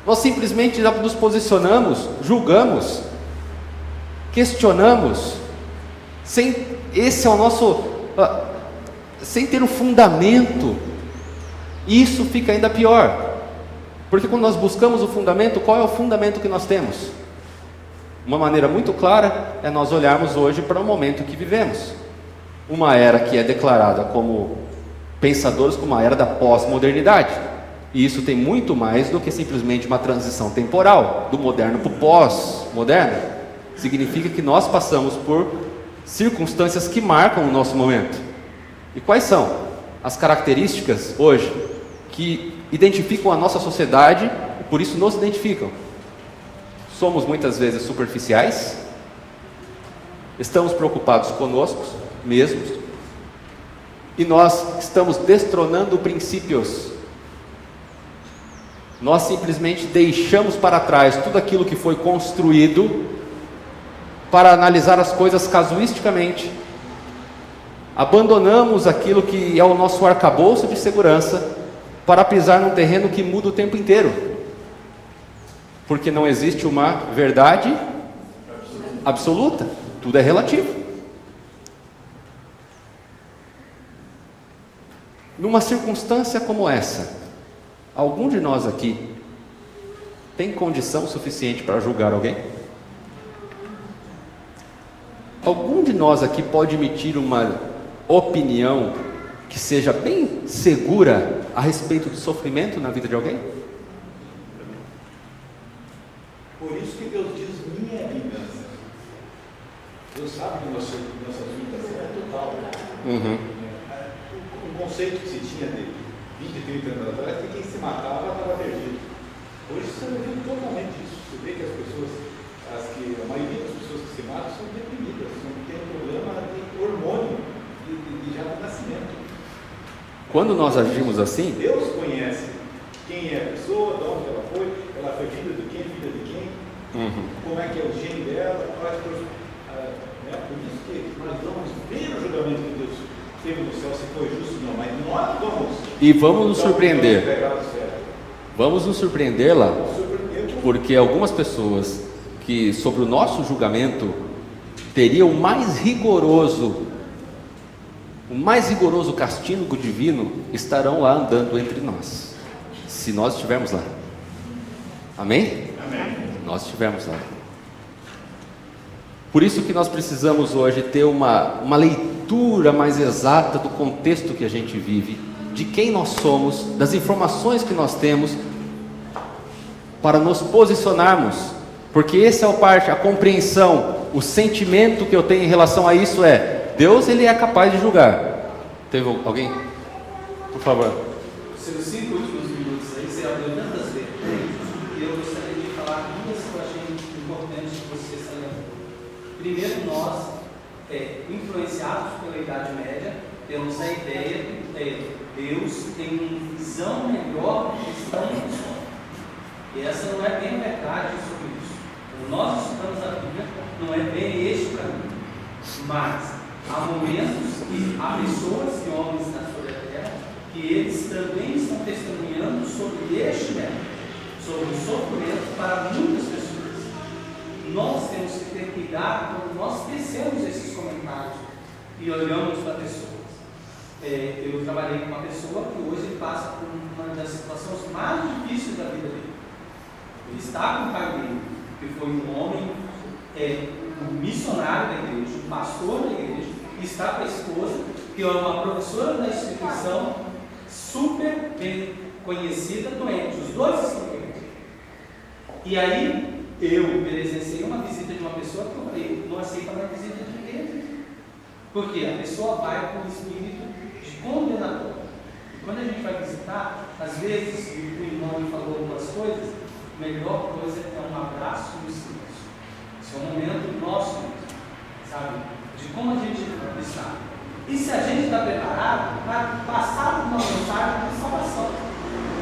Nós simplesmente nos posicionamos, julgamos, questionamos, esse é o nosso, sem ter um fundamento. E isso fica ainda pior, porque quando nós buscamos o fundamento, qual é o fundamento que nós temos? Uma maneira muito clara é nós olharmos hoje para o momento que vivemos. Uma era que é declarada como pensadores como a era da pós-modernidade. E isso tem muito mais do que simplesmente uma transição temporal, do moderno para o pós-moderno. Significa que nós passamos por circunstâncias que marcam o nosso momento. E quais são as características hoje que identificam a nossa sociedade e por isso nos identificam? Somos muitas vezes superficiais, estamos preocupados conosco mesmos, e nós estamos destronando princípios. Nós simplesmente deixamos para trás tudo aquilo que foi construído para analisar as coisas casuisticamente. Abandonamos aquilo que é o nosso arcabouço de segurança para pisar num terreno que muda o tempo inteiro. Porque não existe uma verdade absoluta, tudo é relativo. Numa circunstância como essa, algum de nós aqui tem condição suficiente para julgar alguém? Algum de nós aqui pode emitir uma opinião que seja bem segura a respeito do sofrimento na vida de alguém? Por isso que Deus diz minha vingança. Deus sabe que nossa limitação é total. O conceito que se tinha de 20, 30 anos atrás é que quem se matava estava perdido. Hoje você não vê totalmente isso. Você vê que as pessoas, a maioria das pessoas que se matam são deprimidas, têm um problema de hormônio já do nascimento. Quando nós agimos assim, Deus conhece quem é a pessoa, de onde ela foi filha de quem, filha de quem, como é que é o gene dela, por isso que nós vamos ver o julgamento que Deus teve no céu, se foi justo ou não, mas nós vamos. E vamos nos surpreender. Vamos nos surpreender lá, porque algumas pessoas que sobre o nosso julgamento teriam o mais rigoroso castigo divino estarão lá andando entre nós, se nós estivermos lá. Amém? Amém. Nós estivermos lá. Por isso que nós precisamos hoje ter uma leitura mais exata do contexto que a gente vive, de quem nós somos, das informações que nós temos, para nos posicionarmos, porque essa é a compreensão, o sentimento que eu tenho em relação a isso é, Deus ele é capaz de julgar. Teve alguém? Por favor. Seus 5 últimos minutos aí, você abriu tantas vertentes, e eu gostaria de falar duas que eu achei importantes que você salientou. Primeiro, nós, influenciados pela Idade Média, temos a ideia de Deus tem uma visão melhor do que estamos no. E essa não é bem a verdade sobre isso. Quando nós estudamos a Bíblia, não é bem este o caminho. Mas há momentos que há pessoas e homens na sua terra que eles também estão testemunhando sobre este método, sobre o sofrimento para muitas pessoas. Nós temos que ter cuidado quando nós tecemos esses comentários e olhamos para pessoas. Eu trabalhei com uma pessoa que hoje passa por uma das situações mais difíceis da vida dele. Ele está com o pai dele, que foi um homem, um missionário da igreja, um pastor da igreja, e está com a esposa, que é uma professora da instituição, super bem conhecida, doente. Os dois estão doentes. E aí, eu presenciei uma visita de uma pessoa que eu falei, não aceita mais visita de ninguém. Porque a pessoa vai com o espírito de condenatório. E quando a gente vai visitar, às vezes, o irmão me falou algumas coisas, a melhor coisa é um abraço e um silêncio. Esse é um momento nosso, sabe? De como a gente está. E se a gente está preparado para passar uma mensagem de salvação.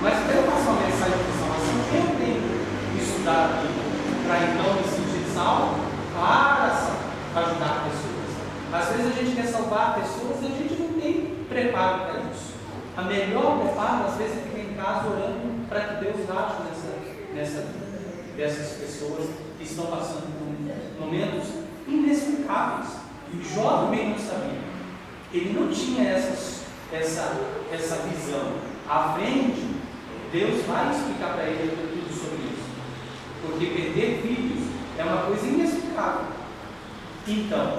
Mas para eu passar uma mensagem de salvação, eu tenho que estudar a Bíblia, para então me sentir salvo, para ajudar pessoas. Às vezes a gente quer salvar pessoas e a gente não tem preparo para isso. A melhor preparo, às vezes, é ficar em casa orando para que Deus age nessa vida dessas pessoas que estão passando por momentos inexplicáveis. E Jó também não sabia. Ele não tinha essa visão. À frente, Deus vai explicar para ele tudo sobre isso. Porque perder filhos é uma coisa inexplicável. Então,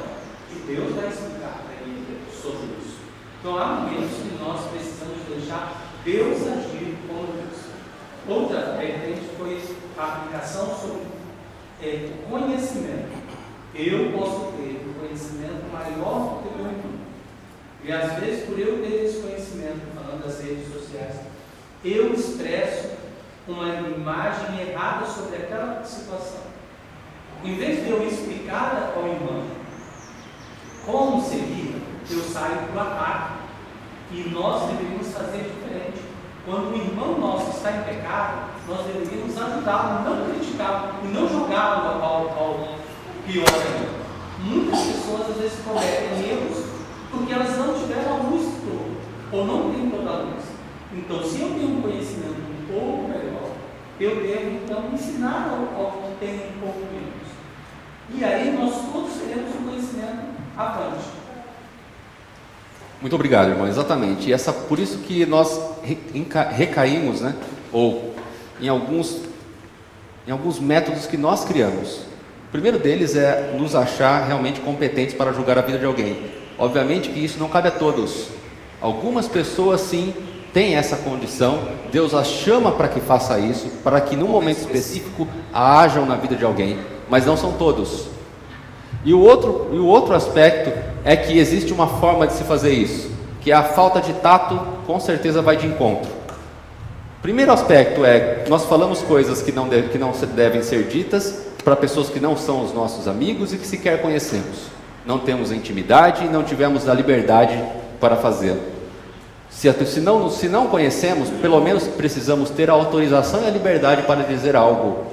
Deus vai explicar para ele sobre isso. Então, há momentos que nós precisamos deixar Deus agir como Deus. Outra vertente foi a aplicação sobre o conhecimento. Eu posso ter um conhecimento maior do que o meu irmão. E às vezes, por eu ter esse conhecimento, falando das redes sociais, eu expresso uma imagem errada sobre aquela situação. Em vez de eu explicar ao irmão como seria, eu saio para o ataque. E nós deveríamos fazer diferente. Quando o irmão nosso está em pecado, nós deveríamos ajudá-lo, não criticá-lo e não jogá-lo ao pior ainda. Muitas pessoas às vezes cometem erros porque elas não tiveram a luz toda, ou não têm toda a luz. Então, se eu tenho um conhecimento um pouco melhor, eu devo então ensinar ao que tem um pouco menos. E aí nós todos teremos um conhecimento avante. Muito obrigado, irmão. Exatamente. E por isso que nós recaímos, né? Ou em alguns métodos que nós criamos. O primeiro deles é nos achar realmente competentes para julgar a vida de alguém. Obviamente que isso não cabe a todos. Algumas pessoas sim têm essa condição. Deus as chama para que faça isso, para que num momento específico hajam na vida de alguém, mas não são todos. E o outro aspecto é que existe uma forma de se fazer isso, que é a falta de tato, com certeza vai de encontro. Primeiro aspecto é, nós falamos coisas que não devem ser ditas para pessoas que não são os nossos amigos e que sequer conhecemos. Não temos intimidade e não tivemos a liberdade para fazê-lo. Se não conhecemos, pelo menos precisamos ter a autorização e a liberdade para dizer algo.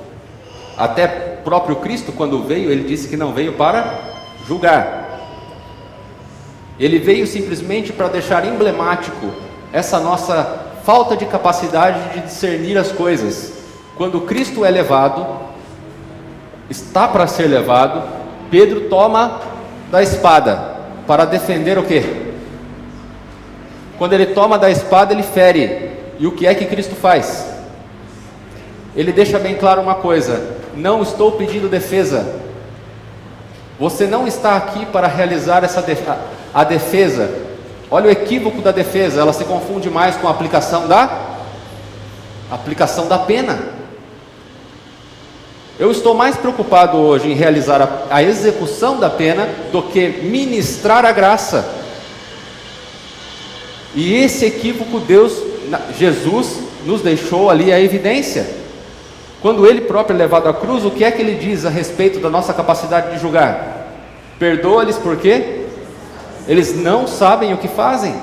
Até próprio Cristo, quando veio, ele disse que não veio para julgar. Ele veio simplesmente para deixar emblemático essa nossa falta de capacidade de discernir as coisas. Quando Cristo é levado, está para ser levado, Pedro toma da espada para defender o quê? Quando ele toma da espada, ele fere. E o que é que Cristo faz? Ele deixa bem claro uma coisa: não estou pedindo defesa. Você não está aqui para realizar a defesa. Olha o equívoco da defesa, ela se confunde mais com a aplicação da pena. Eu estou mais preocupado hoje em realizar a execução da pena do que ministrar a graça. E esse equívoco Jesus nos deixou ali a evidência. Quando ele próprio é levado à cruz, o que é que ele diz a respeito da nossa capacidade de julgar? Perdoa-lhes porque eles não sabem o que fazem.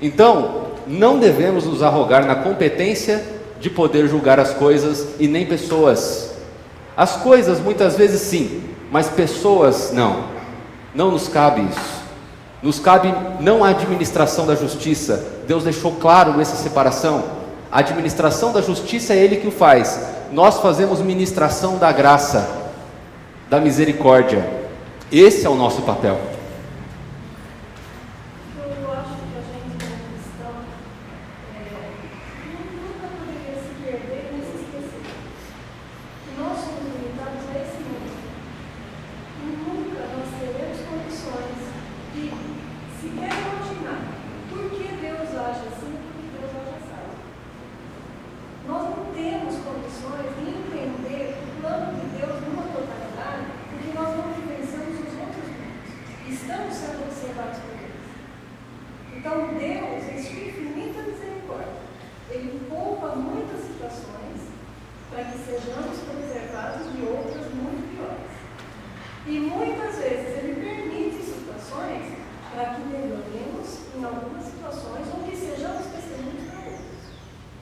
Então, não devemos nos arrogar na competência de poder julgar as coisas e nem pessoas. As coisas muitas vezes sim, mas pessoas não. Não nos cabe isso. Nos cabe não a administração da justiça. Deus deixou claro essa separação. A administração da justiça é Ele que o faz. Nós fazemos ministração da graça, da misericórdia. Esse é o nosso papel. Eu acho que a gente, como cristão, nunca poderia se perder nem se esquecer que nós somos limitados a esse mundo. E nunca nós teremos condições de sequer imaginar por que Deus age assim e por que Deus age assado. Nós não temos condições de entender o plano de Deus numa totalidade, porque nós não vivenciamos os outros mundos. Estamos sendo observados por eles. Então, Deus, em sua infinita misericórdia, Ele poupa muitas situações para que sejamos preservados de outras muito piores. E muitas vezes Ele permite situações para que melhoremos em algumas situações ou que sejamos testemunhos para outros.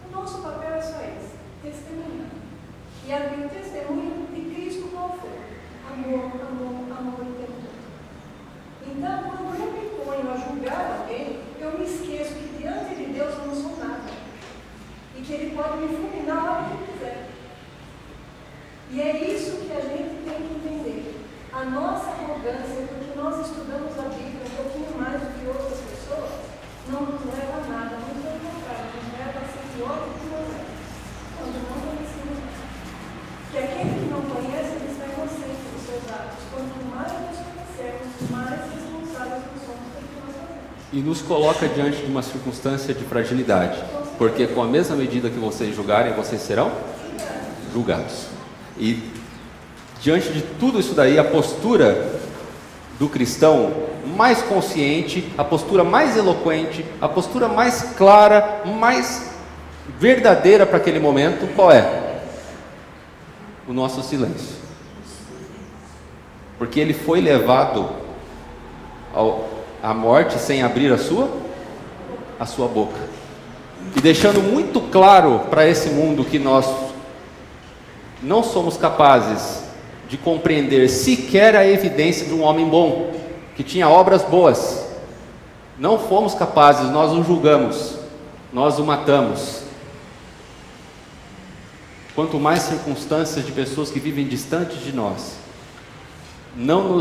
O nosso papel é só esse, testemunhar. E abrir o testemunho de Cristo qual for. Amor, amor, amor o tempo todo. Então, quando eu me ponho a julgar alguém, eu me esqueço que diante de Deus eu não sou nada. E que Ele pode me fulminar a hora que Ele quiser. E é isso que a gente tem que entender. A nossa arrogância, porque nós estudamos a Bíblia um pouquinho mais do que outras pessoas, não nos leva a nada, muito pelo contrário, nos leva a ser pior do que nós éramos, quando não conhecemos nada. Que aquele que não conhece, ele está inocente dos seus atos. Quanto mais nós conhecemos, mais responsáveis nós somos pelo que nós fazemos. E nos coloca diante de uma circunstância de fragilidade, porque com a mesma medida que vocês julgarem, vocês serão julgados. E diante de tudo isso daí, a postura do cristão mais consciente, a postura mais eloquente, a postura mais clara, mais verdadeira para aquele momento, qual é? O nosso silêncio. Porque ele foi levado à morte sem abrir a sua boca. E deixando muito claro para esse mundo que nós não somos capazes de compreender sequer a evidência de um homem bom, que tinha obras boas. Não fomos capazes, nós o julgamos, nós o matamos. Quanto mais circunstâncias de pessoas que vivem distantes de nós. Não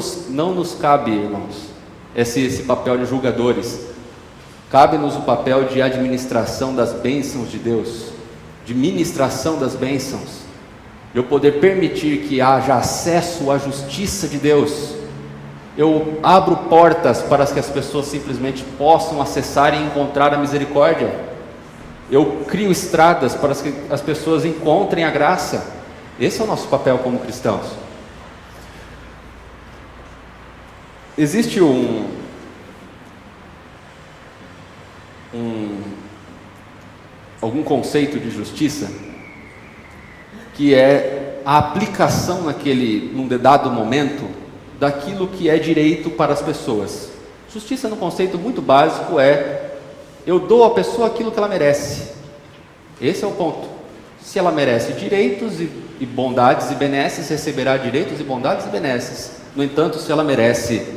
nos cabe, irmãos, esse papel de julgadores. Cabe-nos o papel de administração das bênçãos de Deus, de ministração das bênçãos. Eu poder permitir que haja acesso à justiça de Deus. Eu abro portas para que as pessoas simplesmente possam acessar e encontrar a misericórdia. Eu crio estradas para que as pessoas encontrem a graça. Esse é o nosso papel como cristãos. Existe algum conceito de justiça que é a aplicação num dado momento daquilo que é direito para as pessoas. Justiça, num conceito muito básico, eu dou à pessoa aquilo que ela merece. Esse é o ponto. Se ela merece direitos e bondades e benesses, receberá direitos e bondades e benesses. No entanto, se ela merece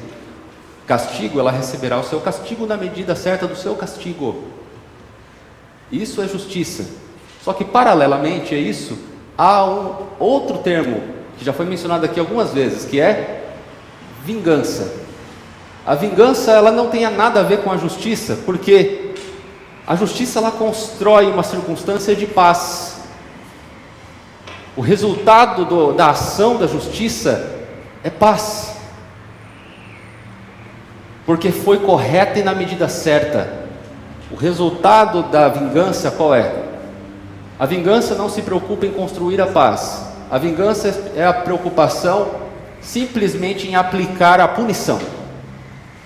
castigo, ela receberá o seu castigo na medida certa do seu castigo. Isso é justiça. Só que paralelamente a isso, há um outro termo que já foi mencionado aqui algumas vezes, que é vingança. A vingança, ela não tem nada a ver com a justiça, porque a justiça, ela constrói uma circunstância de paz. O resultado da ação da justiça é paz, porque foi correta e na medida certa. O resultado da vingança qual é? A vingança não se preocupa em construir a paz. A vingança é a preocupação simplesmente em aplicar a punição,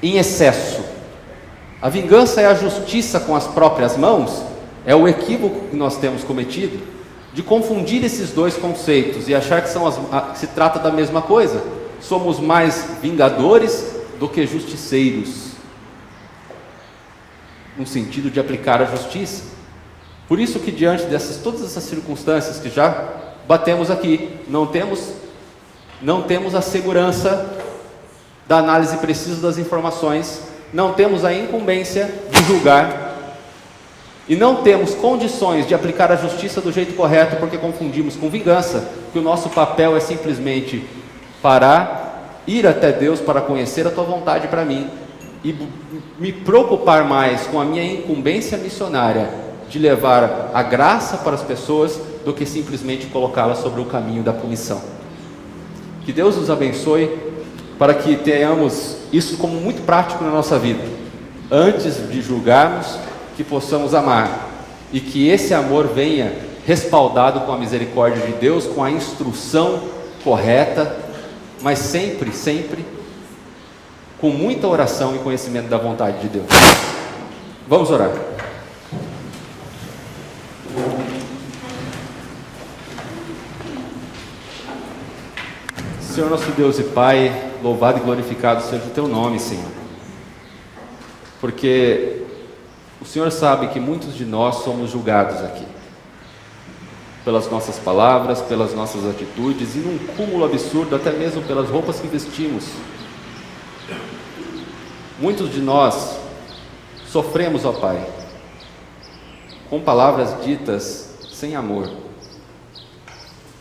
em excesso. A vingança é a justiça com as próprias mãos. É o equívoco que nós temos cometido de confundir esses dois conceitos e achar que se trata da mesma coisa. Somos mais vingadores do que justiceiros, no sentido de aplicar a justiça. Por isso que diante todas essas circunstâncias que já batemos aqui, não temos a segurança da análise precisa das informações não temos a incumbência de julgar e não temos condições de aplicar a justiça do jeito correto, porque confundimos com vingança, que o nosso papel é simplesmente parar, ir até Deus para conhecer a tua vontade para mim e me preocupar mais com a minha incumbência missionária de levar a graça para as pessoas do que simplesmente colocá-las sobre o caminho da punição. Que Deus nos abençoe para que tenhamos isso como muito prático na nossa vida. Antes de julgarmos, que possamos amar e que esse amor venha respaldado com a misericórdia de Deus, com a instrução correta, mas sempre, sempre com muita oração e conhecimento da vontade de Deus. Vamos orar. Senhor nosso Deus e Pai, louvado e glorificado seja o Teu nome, Senhor, porque o Senhor sabe que muitos de nós somos julgados aqui, pelas nossas palavras, pelas nossas atitudes e num cúmulo absurdo, até mesmo pelas roupas que vestimos. Muitos de nós sofremos, ó Pai, com palavras ditas sem amor.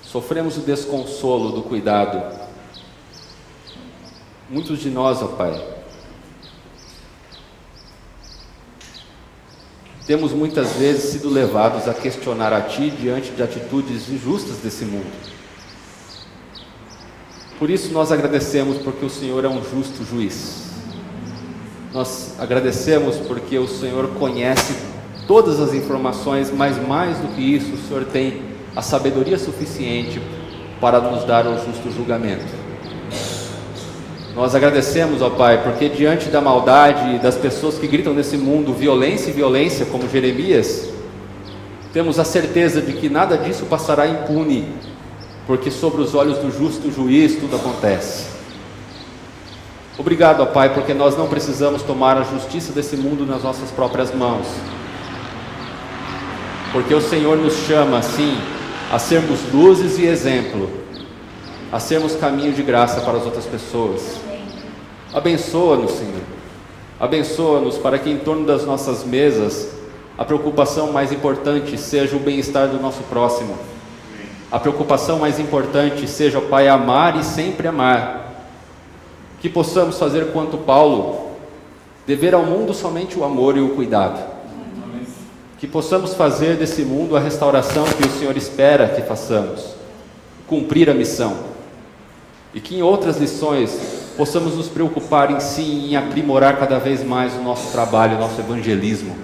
Sofremos o desconsolo do cuidado. Muitos de nós, ó Pai, temos muitas vezes sido levados a questionar a Ti diante de atitudes injustas desse mundo. Por isso nós agradecemos porque o Senhor é um justo juiz. Nós agradecemos porque o Senhor conhece todas as informações, mas mais do que isso, o Senhor tem a sabedoria suficiente para nos dar o justo julgamento. Nós agradecemos, ó Pai, porque diante da maldade das pessoas que gritam nesse mundo violência e violência, como Jeremias, temos a certeza de que nada disso passará impune, porque sobre os olhos do justo juiz tudo acontece. Obrigado, ó Pai, porque nós não precisamos tomar a justiça desse mundo nas nossas próprias mãos, porque o Senhor nos chama, sim, a sermos luzes e exemplo, a sermos caminho de graça para as outras pessoas. Abençoa-nos, Senhor. Abençoa-nos para que em torno das nossas mesas a preocupação mais importante seja o bem-estar do nosso próximo. A preocupação mais importante seja, ó Pai, amar e sempre amar. Que possamos fazer quanto Paulo, dever ao mundo somente o amor e o cuidado. Que possamos fazer desse mundo a restauração que o Senhor espera que façamos, cumprir a missão. E que em outras lições possamos nos preocupar em si, em aprimorar cada vez mais o nosso trabalho, o nosso evangelismo.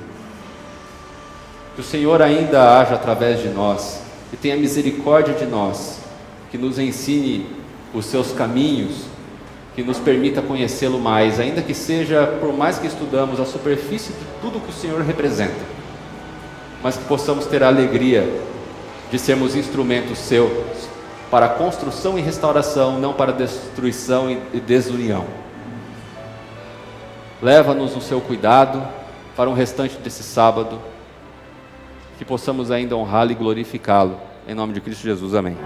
Que o Senhor ainda haja através de nós, que tenha misericórdia de nós, que nos ensine os seus caminhos, que nos permita conhecê-lo mais, ainda que seja, por mais que estudamos, a superfície de tudo que o Senhor representa, mas que possamos ter a alegria de sermos instrumentos seus, para a construção e restauração, não para a destruição e desunião. Leva-nos no seu cuidado para o restante desse sábado, que possamos ainda honrá-lo e glorificá-lo. Em nome de Cristo Jesus, amém.